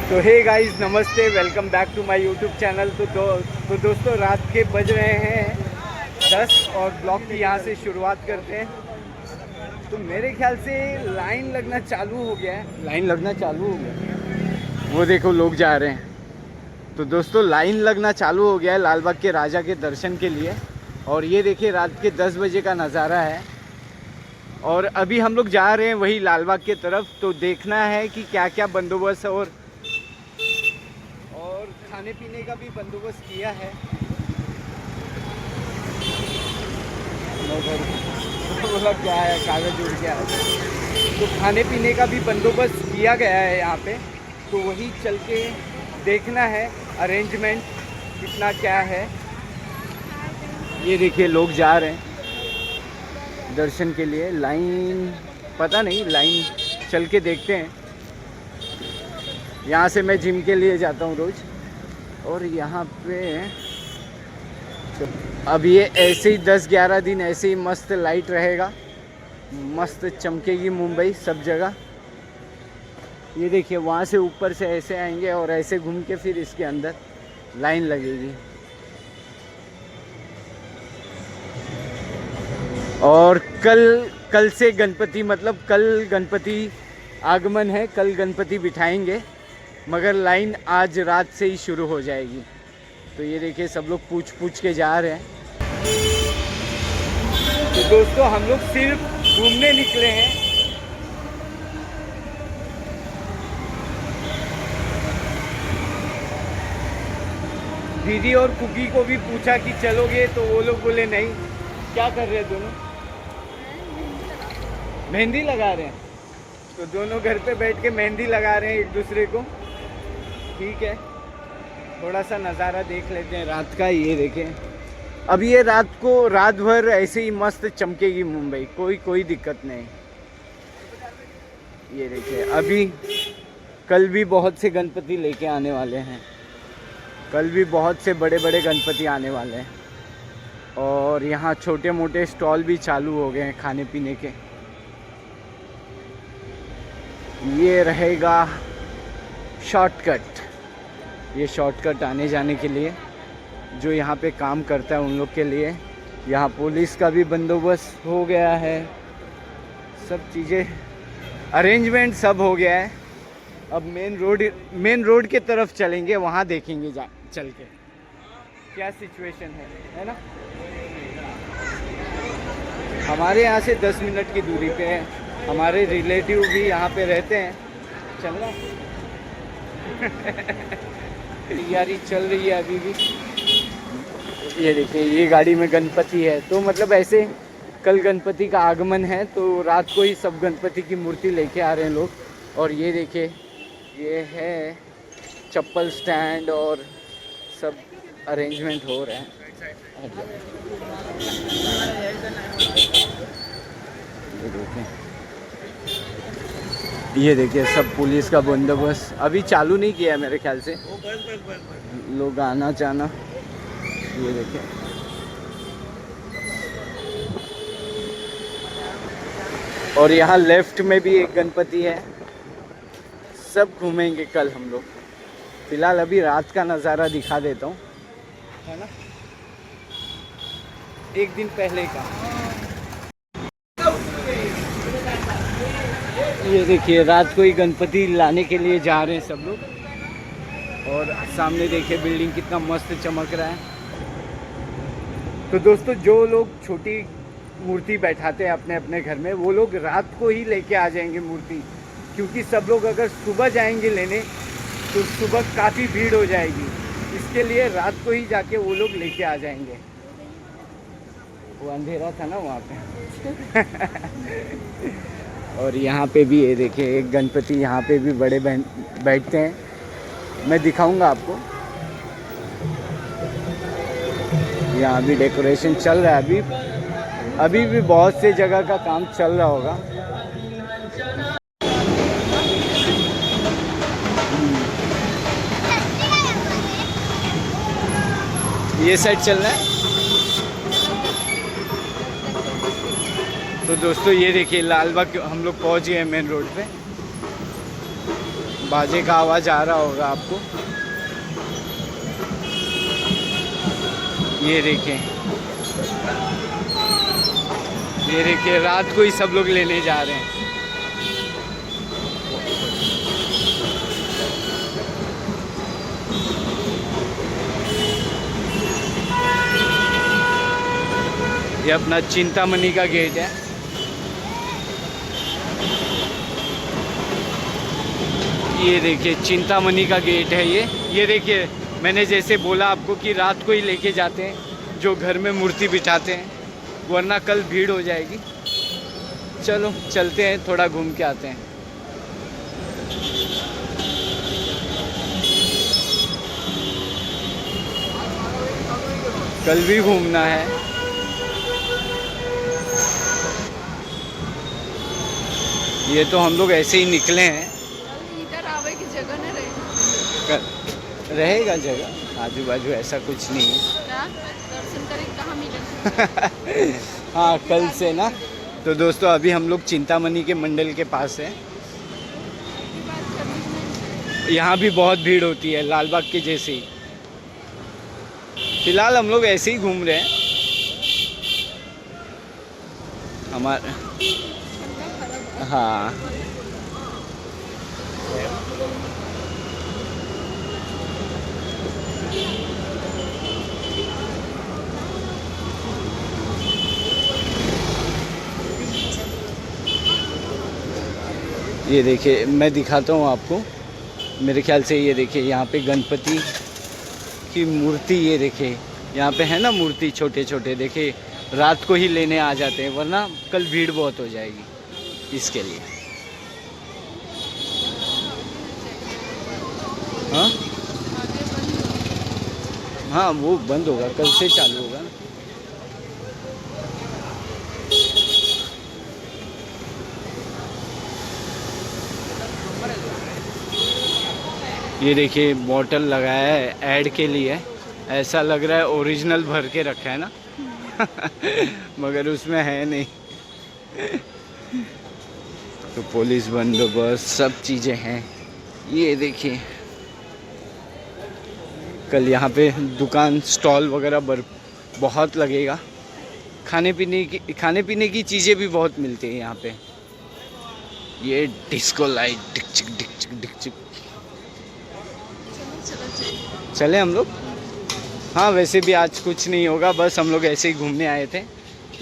तो hey guys, नमस्ते, welcome back to my YouTube channel. तो दोस्तों, रात के बज रहे हैं 10 और ब्लॉग की यहाँ से शुरुआत करते हैं। तो मेरे ख्याल से लाइन लगना चालू हो गया है। वो देखो, लोग जा रहे हैं। तो दोस्तों, लाइन लगना चालू हो गया है लाल बाग के राजा के दर्शन के लिए। और ये देखिए, रात के 10 बजे का नज़ारा है। और अभी हम लोग जा रहे हैं वही लाल बाग के तरफ। तो देखना है कि क्या क्या बंदोबस्त और खाने पीने का भी बंदोबस्त किया है। बोला क्या है, कागज उड़ गया है। तो खाने पीने का भी बंदोबस्त किया गया है यहाँ पे। तो वही चल के देखना है अरेंजमेंट कितना क्या है। ये देखिए, लोग जा रहे हैं दर्शन के लिए। लाइन पता नहीं, लाइन चल के देखते हैं। यहाँ से मैं जिम के लिए जाता हूँ रोज़। और यहाँ पे अब ये ऐसे ही 10-11 दिन ऐसे ही मस्त लाइट रहेगा, मस्त चमकेगी मुंबई सब जगह। ये देखिए, वहाँ से ऊपर से ऐसे आएंगे और ऐसे घूम के फिर इसके अंदर लाइन लगेगी। और कल से गणपति, मतलब कल गणपति आगमन है, कल गणपति बिठाएंगे। मगर लाइन आज रात से ही शुरू हो जाएगी। तो ये देखिए, सब लोग पूछ के जा रहे हैं। तो दोस्तों, हम लोग सिर्फ घूमने निकले हैं। दीदी और कुकी को भी पूछा कि चलोगे, तो वो लोग बोले नहीं। क्या कर रहे हैं दोनों? मेहंदी लगा रहे हैं। तो दोनों घर पे बैठ के मेहंदी लगा रहे हैं एक दूसरे को। ठीक है, थोड़ा सा नज़ारा देख लेते हैं रात का। ये देखें, अब ये रात भर ऐसे ही मस्त चमकेगी मुंबई, कोई दिक्कत नहीं। ये देखिए, अभी कल भी बहुत से गणपति लेके आने वाले हैं। कल भी बहुत से बड़े बड़े गणपति आने वाले हैं। और यहाँ छोटे मोटे स्टॉल भी चालू हो गए हैं खाने पीने के। ये रहेगा शॉर्टकट। ये शॉर्टकट आने जाने के लिए जो यहाँ पे काम करता है उन लोग के लिए। यहाँ पुलिस का भी बंदोबस्त हो गया है, सब चीज़ें अरेंजमेंट सब हो गया है। अब मेन रोड के तरफ चलेंगे, वहाँ देखेंगे चल के क्या सिचुएशन है ना। हमारे यहाँ से 10 मिनट की दूरी पे है। हमारे रिलेटिव भी यहाँ पे रहते हैं। चल रहा तैयारी चल रही है अभी भी। ये देखिए, ये गाड़ी में गणपति है। तो मतलब ऐसे कल गणपति का आगमन है, तो रात को ही सब गणपति की मूर्ति लेके आ रहे हैं लोग। और ये देखिए, ये है चप्पल स्टैंड और सब अरेंजमेंट हो रहा है। ये देखिए, सब पुलिस का बंदोबस्त अभी चालू नहीं किया है मेरे ख्याल से। लोग आना जाना। ये देखिए, और यहाँ लेफ्ट में भी एक गणपति है। सब घूमेंगे कल हम लोग। फिलहाल अभी रात का नज़ारा दिखा देता हूँ, है ना, एक दिन पहले का। ये देखिए, रात को ही गणपति लाने के लिए जा रहे हैं सब लोग। और सामने देखिए, बिल्डिंग कितना मस्त चमक रहा है। तो दोस्तों, जो लोग छोटी मूर्ति बैठाते हैं अपने अपने घर में, वो लोग रात को ही लेके आ जाएंगे मूर्ति। क्योंकि सब लोग अगर सुबह जाएंगे लेने, तो सुबह काफ़ी भीड़ हो जाएगी। इसके लिए रात को ही जाके वो लोग लेके आ जाएंगे। वो अंधेरा था ना वहाँ पे। और यहाँ पे भी ये देखिए, एक गणपति यहाँ पे भी बड़े बैठते हैं। मैं दिखाऊंगा आपको। यहाँ भी डेकोरेशन चल रहा है। अभी भी बहुत से जगह का काम चल रहा होगा। ये साइड चल रहा है। तो दोस्तों, ये देखिए, लाल बाग हम लोग पहुँच गए मेन रोड पे। बाजे का आवाज़ आ रहा होगा आपको। ये देखिए रात को ही सब लोग लेने जा रहे हैं। ये अपना चिंतामणि का गेट है। ये देखिए चिंतामणि का गेट है ये देखिए, मैंने जैसे बोला आपको कि रात को ही लेके जाते हैं जो घर में मूर्ति बिठाते हैं, वरना कल भीड़ हो जाएगी। चलो चलते हैं, थोड़ा घूम के आते हैं। कल भी घूमना है। ये तो हम लोग ऐसे ही निकले हैं। इधर आवे की जगह नहीं रहेगी। रहेगा जगह, आजू बाजू ऐसा कुछ नहीं है। क्या दर्शन करें, कहाँ मिलेंगे? हाँ कल से ना। तो दोस्तों अभी हम लोग चिंतामणि के मंडल के पास हैं। यहाँ भी बहुत भीड़ होती है लाल बाग के जैसे ही। फिलहाल हम लोग ऐसे ही घूम रहे हैं। हमारा हाँ ये देखिए, मैं दिखाता हूँ आपको। मेरे ख्याल से ये देखिए यहाँ पे गणपति की मूर्ति, ये देखिए यहाँ पे है ना मूर्ति, छोटे छोटे। देखिए रात को ही लेने आ जाते हैं, वरना कल भीड़ बहुत हो जाएगी इसके लिए। हाँ हाँ वो बंद होगा, कल से चालू होगा। ये देखिए बॉटल लगाया है ऐड के लिए, ऐसा लग रहा है ओरिजिनल भर के रखा है ना। मगर उसमें है नहीं। तो पुलिस बंदोबस्त सब चीज़ें हैं। ये देखिए कल यहाँ पे दुकान स्टॉल वगैरह बहुत लगेगा। खाने पीने की चीज़ें भी बहुत मिलती हैं यहाँ पे। ये डिस्को लाइट डिक चिक। चले हम लोग। हाँ वैसे भी आज कुछ नहीं होगा, बस हम लोग ऐसे ही घूमने आए थे।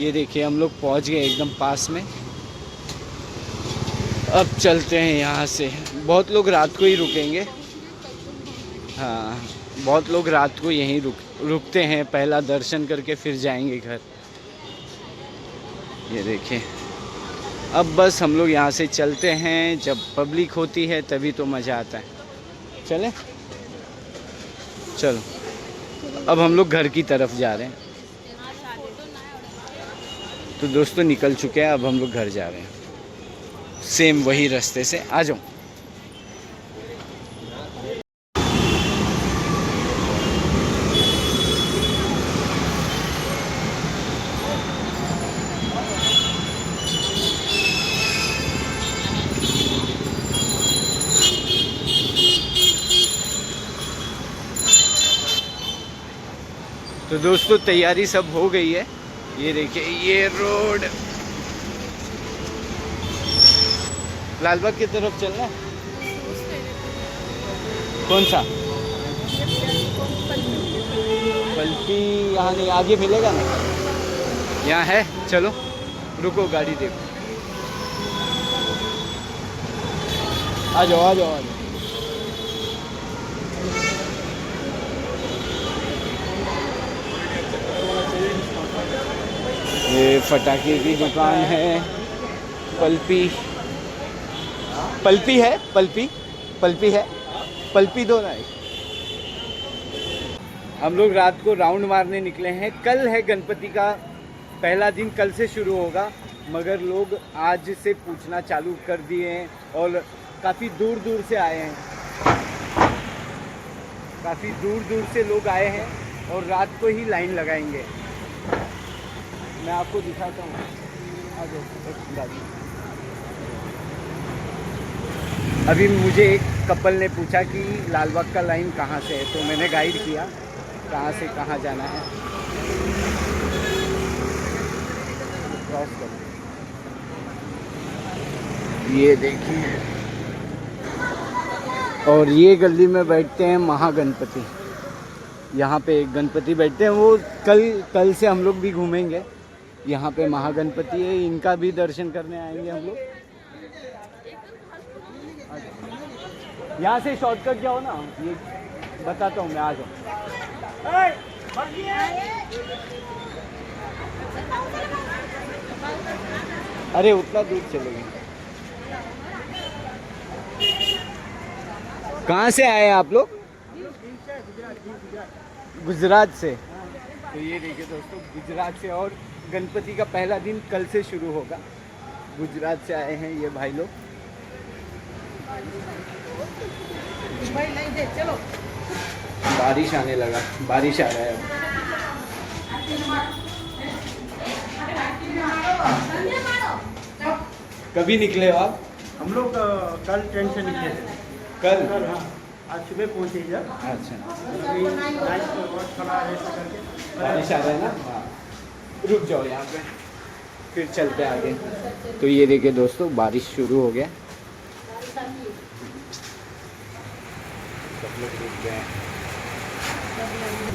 ये देखिए हम लोग पहुँच गए एकदम पास में। अब चलते हैं यहाँ से। बहुत लोग रात को ही रुकेंगे। हाँ बहुत लोग रात को यहीं रुकते हैं, पहला दर्शन करके फिर जाएंगे घर। ये देखिए अब बस हम लोग यहाँ से चलते हैं। जब पब्लिक होती है तभी तो मज़ा आता है। चलें, चलो अब हम लोग घर की तरफ जा रहे हैं। तो दोस्तों निकल चुके हैं, अब हम लोग घर जा रहे हैं सेम वही रास्ते से। आ जाओ। तो दोस्तों तैयारी सब हो गई है। ये देखिए ये रोड लालबाग की तरफ चलना। कौन सा? पलटी यहाँ नहीं, आगे मिलेगा ना। यहाँ है, चलो रुको गाड़ी देखो। आ जाओ आ जाओ आ जाओ। ये फटाके की दुकान है। पल्पी है, पल्पी है, पल्पी दो ना। हम लोग रात को राउंड मारने निकले हैं। कल है गणपति का पहला दिन, कल से शुरू होगा, मगर लोग आज से पूछना चालू कर दिए हैं और काफ़ी दूर दूर से आए हैं। काफ़ी दूर दूर से लोग आए हैं और रात को ही लाइन लगाएंगे। मैं आपको दिखाता हूँ। आ जाओ गाड़ी। अभी मुझे एक कपल ने पूछा कि लालबाग का लाइन कहाँ से है, तो मैंने गाइड किया कहाँ से कहाँ जाना है। क्रॉस करो, ये देखिए। और ये गली में बैठते हैं महागणपति। यहाँ पे एक गणपति बैठते हैं, वो कल से हम लोग भी घूमेंगे। यहाँ पे महागणपति है, इनका भी दर्शन करने आएंगे हम लोग। यहाँ से शॉर्टकट जाओ ना, ये बताता हूँ मैं, आ जाओ। अरे उतना दूर चलेंगे। कहाँ से आए आप लोग? गुजरात से। तो ये देखिए दोस्तों, गुजरात से, और गणपति का पहला दिन कल से शुरू होगा। गुजरात से आए हैं ये भाई लोग। चलो। बारिश आने लगा, बारिश आ रहा है अब। कभी निकले हो आप? हम लोग कल ट्रेन से निकले थे। कल? हाँ, आज सुबह पहुँचे इधर। अच्छा, अभी नाइट वॉच खड़ा है ऐसा करके। बारिश आ रहा है ना। हाँ, रुक जाओ यहाँ पे, फिर चलते आगे। तो ये देखिए दोस्तों, बारिश शुरू हो गया। सब लोग रुक गए हैं।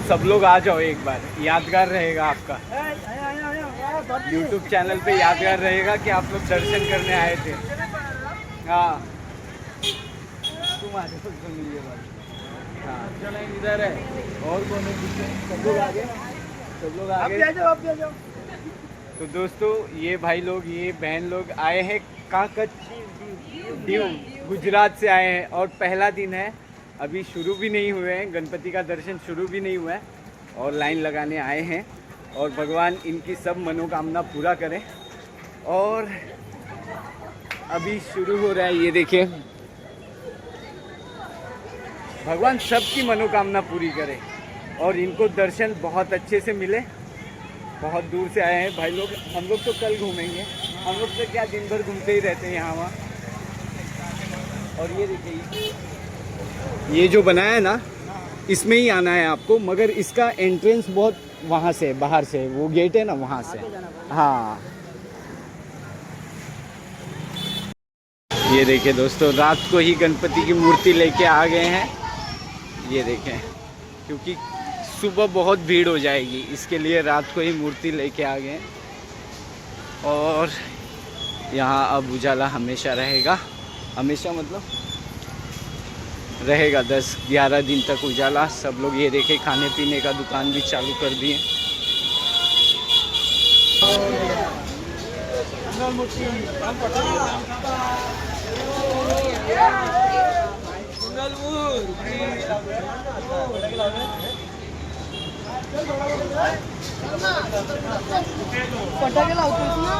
सब लोग आ जाओ एक बार, यादगार रहेगा आपका। YouTube चैनल पे यादगार रहेगा कि आप लोग दर्शन करने आए थे। हाँ, तुम आ जाओ, तुम मिलिए भाई। हाँ, चलो इधर है, और कौन है पीछे? सब लोग आ गए, सब लोग आ गए। आप आ जाओ। तो दोस्तों, ये भाई लोग, ये बहन लोग आए हैं काकद्वीप, गुजरात से आए हैं, और पहला दिन है, अभी शुरू भी नहीं हुए हैं, गणपति का दर्शन शुरू भी नहीं हुआ है, और लाइन लगाने आए हैं। और भगवान इनकी सब मनोकामना पूरा करें। और अभी शुरू हो रहा है, ये देखिए, भगवान सबकी मनोकामना पूरी करे और इनको दर्शन बहुत अच्छे से मिले। बहुत दूर से आए हैं भाई लोग। हम लोग तो कल घूमेंगे, हम लोग तो क्या दिन भर घूमते ही रहते हैं यहाँ वहाँ। और ये देखिए, ये जो बनाया है ना, इसमें ही आना है आपको, मगर इसका एंट्रेंस बहुत वहाँ से, बाहर से, वो गेट है ना, वहाँ से। हाँ, ये देखिए दोस्तों, रात को ही गणपति की मूर्ति लेके आ गए हैं। ये देखें, क्योंकि सुबह बहुत भीड़ हो जाएगी, इसके लिए रात को ही मूर्ति लेके आ गए। और यहाँ अब उजाला हमेशा रहेगा, हमेशा मतलब रहेगा 10-11 दिन तक उजाला। सब लोग ये देखे, खाने पीने का दुकान भी चालू कर दिए। फटाके लावतोस ना?